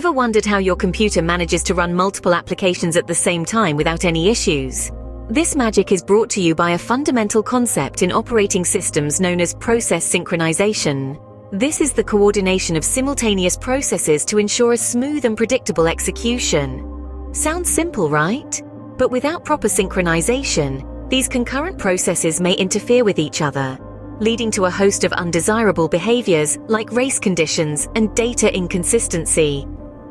Ever wondered how your computer manages to run multiple applications at the same time without any issues? This magic is brought to you by a fundamental concept in operating systems known as process synchronization. This is the coordination of simultaneous processes to ensure a smooth and predictable execution. Sounds simple, right? But without proper synchronization, these concurrent processes may interfere with each other, leading to a host of undesirable behaviors like race conditions and data inconsistency.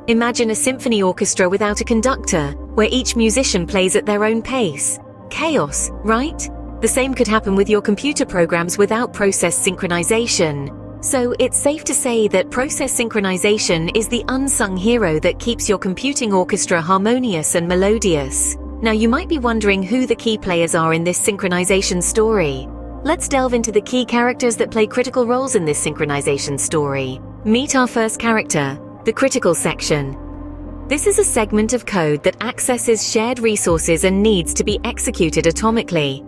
Imagine a symphony orchestra without a conductor, where each musician plays at their own pace. Chaos, right? The same could happen with your computer programs without process synchronization. So it's safe to say that process synchronization is the unsung hero that keeps your computing orchestra harmonious and melodious. Now you might be wondering who the key players are in this synchronization story. Let's delve into the key characters that play critical roles in this synchronization story. Meet our first character, the critical section. This is a segment of code that accesses shared resources and needs to be executed atomically.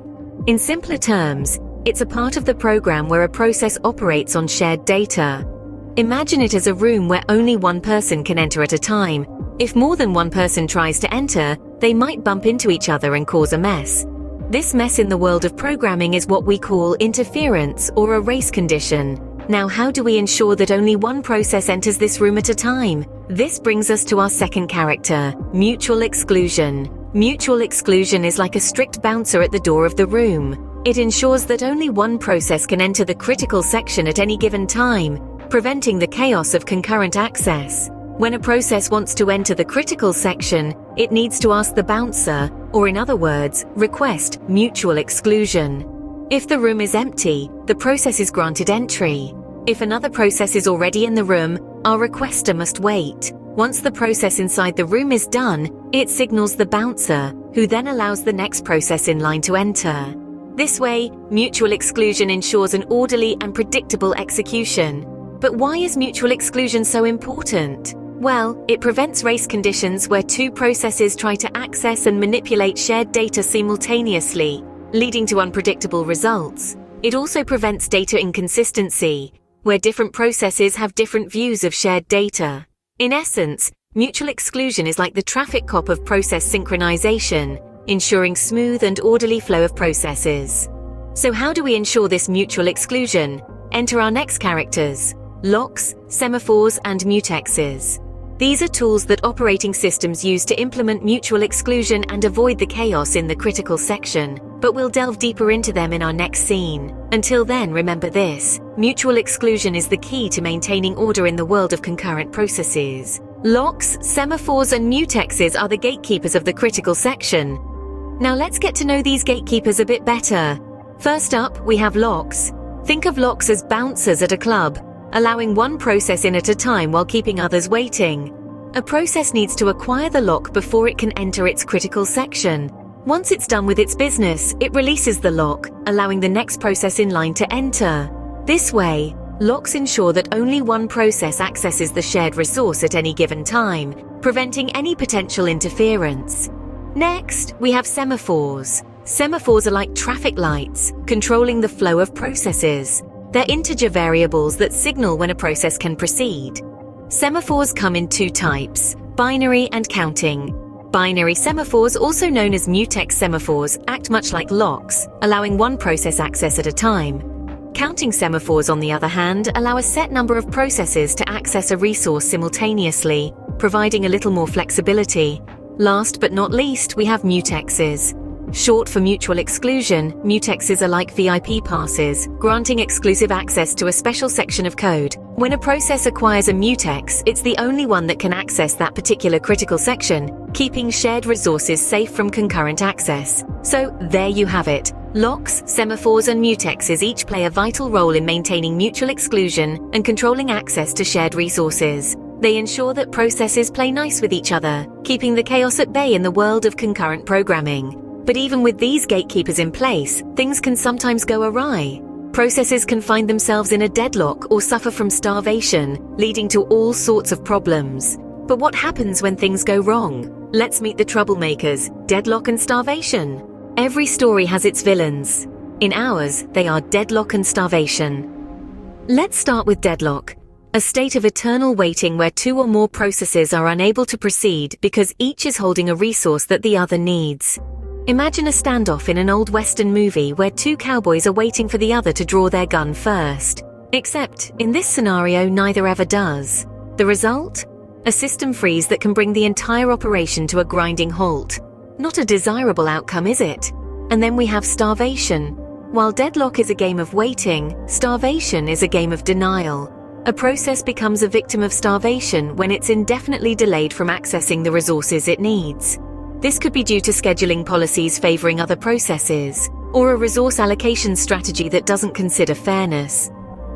In simpler terms, it's a part of the program where a process operates on shared data. Imagine it as a room where only one person can enter at a time. If more than one person tries to enter, they might bump into each other and cause a mess. This mess in the world of programming is what we call interference or a race condition. Now, how do we ensure that only one process enters this room at a time? This brings us to our second character, mutual exclusion. Mutual exclusion is like a strict bouncer at the door of the room. It ensures that only one process can enter the critical section at any given time, preventing the chaos of concurrent access. When a process wants to enter the critical section, it needs to ask the bouncer, or in other words, request mutual exclusion. If the room is empty, the process is granted entry. If another process is already in the room, our requester must wait. Once the process inside the room is done, it signals the bouncer, who then allows the next process in line to enter. This way, mutual exclusion ensures an orderly and predictable execution. But why is mutual exclusion so important? Well, it prevents race conditions where two processes try to access and manipulate shared data simultaneously, leading to unpredictable results. It also prevents data inconsistency, where different processes have different views of shared data. In essence, mutual exclusion is like the traffic cop of process synchronization, ensuring smooth and orderly flow of processes. So how do we ensure this mutual exclusion? Enter our next characters: locks, semaphores, and mutexes. These are tools that operating systems use to implement mutual exclusion and avoid the chaos in the critical section, but we'll delve deeper into them in our next scene. Until then, remember this: mutual exclusion is the key to maintaining order in the world of concurrent processes. Locks, semaphores, and mutexes are the gatekeepers of the critical section. Now let's get to know these gatekeepers a bit better. First up, we have locks. Think of locks as bouncers at a club, allowing one process in at a time while keeping others waiting. A process needs to acquire the lock before it can enter its critical section. Once it's done with its business, it releases the lock, allowing the next process in line to enter. This way, locks ensure that only one process accesses the shared resource at any given time, preventing any potential interference. Next, we have semaphores. Semaphores are like traffic lights, controlling the flow of processes. They're integer variables that signal when a process can proceed. Semaphores come in two types: binary and counting. Binary semaphores, also known as mutex semaphores, act much like locks, allowing one process access at a time. Counting semaphores, on the other hand, allow a set number of processes to access a resource simultaneously, providing a little more flexibility. Last but not least, we have mutexes. Short for mutual exclusion, mutexes are like VIP passes, granting exclusive access to a special section of code. When a process acquires a mutex, it's the only one that can access that particular critical section, keeping shared resources safe from concurrent access. So there you have it. Locks, semaphores, and mutexes each play a vital role in maintaining mutual exclusion and controlling access to shared resources. They ensure that processes play nice with each other, keeping the chaos at bay in the world of concurrent programming. But even with these gatekeepers in place, things can sometimes go awry. Processes can find themselves in a deadlock or suffer from starvation, leading to all sorts of problems. But what happens when things go wrong? Let's meet the troublemakers: deadlock and starvation. Every story has its villains. In ours, they are deadlock and starvation. Let's start with deadlock. a state of eternal waiting where two or more processes are unable to proceed because each is holding a resource that the other needs. Imagine a standoff in an old Western movie where two cowboys are waiting for the other to draw their gun first. Except, in this scenario, neither ever does. The result? A system freeze that can bring the entire operation to a grinding halt. Not a desirable outcome, is it? And then we have starvation. While deadlock is a game of waiting, starvation is a game of denial. A process becomes a victim of starvation when it's indefinitely delayed from accessing the resources it needs. This could be due to scheduling policies favoring other processes, or a resource allocation strategy that doesn't consider fairness.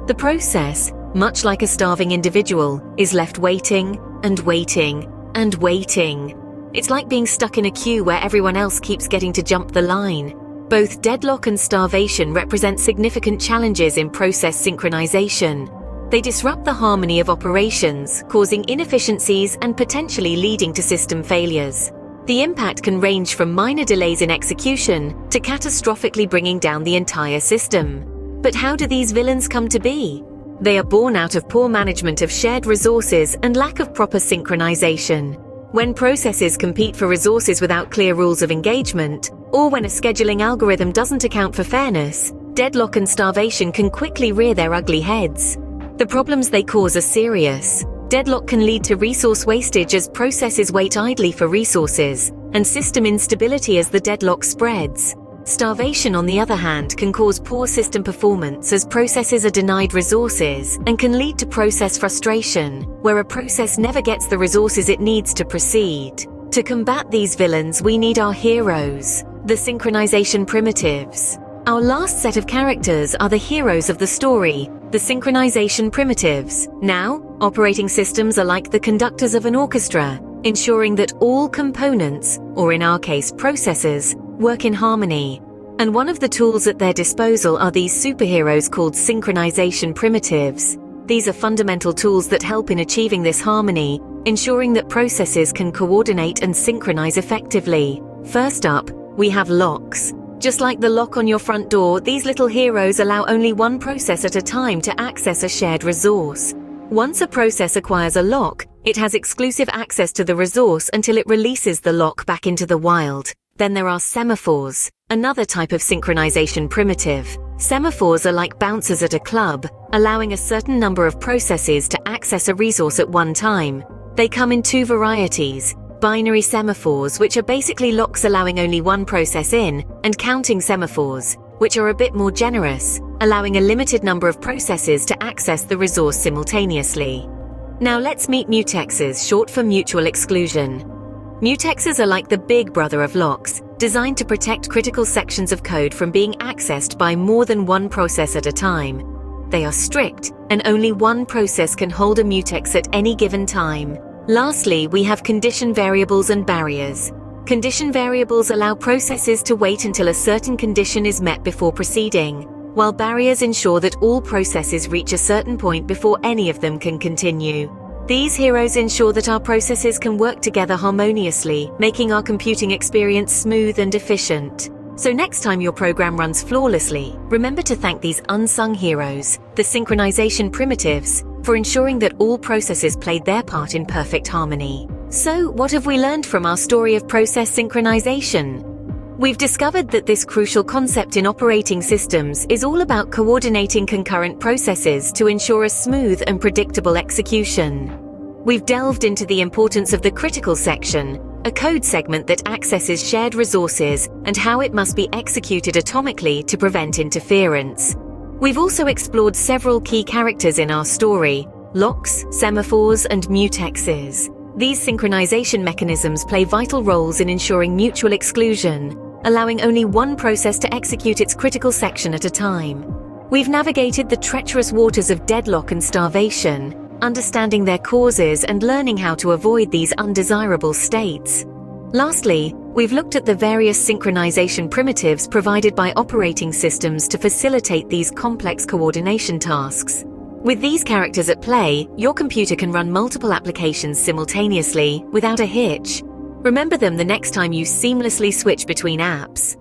The process, much like a starving individual, is left waiting and waiting and waiting. It's like being stuck in a queue where everyone else keeps getting to jump the line. Both deadlock and starvation represent significant challenges in process synchronization. They disrupt the harmony of operations, causing inefficiencies and potentially leading to system failures. The impact can range from minor delays in execution to catastrophically bringing down the entire system. But how do these villains come to be? They are born out of poor management of shared resources and lack of proper synchronization. When processes compete for resources without clear rules of engagement, or when a scheduling algorithm doesn't account for fairness, deadlock and starvation can quickly rear their ugly heads. The problems they cause are serious. Deadlock can lead to resource wastage as processes wait idly for resources, and system instability as the deadlock spreads. Starvation, on the other hand, can cause poor system performance as processes are denied resources and can lead to process frustration, where a process never gets the resources it needs to proceed. To combat these villains, we need our heroes, the synchronization primitives. Our last set of characters are the heroes of the story, the synchronization primitives. Now, operating systems are like the conductors of an orchestra, ensuring that all components, or in our case processes, work in harmony. And one of the tools at their disposal are these superheroes called synchronization primitives. These are fundamental tools that help in achieving this harmony, ensuring that processes can coordinate and synchronize effectively. First up, we have locks. Just like the lock on your front door, these little heroes allow only one process at a time to access a shared resource. Once a process acquires a lock, it has exclusive access to the resource until it releases the lock back into the wild. Then there are semaphores, another type of synchronization primitive. Semaphores are like bouncers at a club, allowing a certain number of processes to access a resource at one time. They come in two varieties: binary semaphores, which are basically locks allowing only one process in, and counting semaphores, which are a bit more generous, allowing a limited number of processes to access the resource simultaneously. Now let's meet mutexes, short for mutual exclusion. Mutexes are like the big brother of locks, designed to protect critical sections of code from being accessed by more than one process at a time. They are strict, and only one process can hold a mutex at any given time. Lastly, we have condition variables and barriers. Condition variables allow processes to wait until a certain condition is met before proceeding, while barriers ensure that all processes reach a certain point before any of them can continue. These heroes ensure that our processes can work together harmoniously, making our computing experience smooth and efficient. So next time your program runs flawlessly, remember to thank these unsung heroes, the synchronization primitives, for ensuring that all processes played their part in perfect harmony. So, what have we learned from our story of process synchronization? We've discovered that this crucial concept in operating systems is all about coordinating concurrent processes to ensure a smooth and predictable execution. We've delved into the importance of the critical section, a code segment that accesses shared resources, and how it must be executed atomically to prevent interference. We've also explored several key characters in our story: locks, semaphores, and mutexes. These synchronization mechanisms play vital roles in ensuring mutual exclusion, allowing only one process to execute its critical section at a time. We've navigated the treacherous waters of deadlock and starvation, understanding their causes and learning how to avoid these undesirable states. Lastly, we've looked at the various synchronization primitives provided by operating systems to facilitate these complex coordination tasks. With these characters at play, your computer can run multiple applications simultaneously without a hitch. Remember them the next time you seamlessly switch between apps.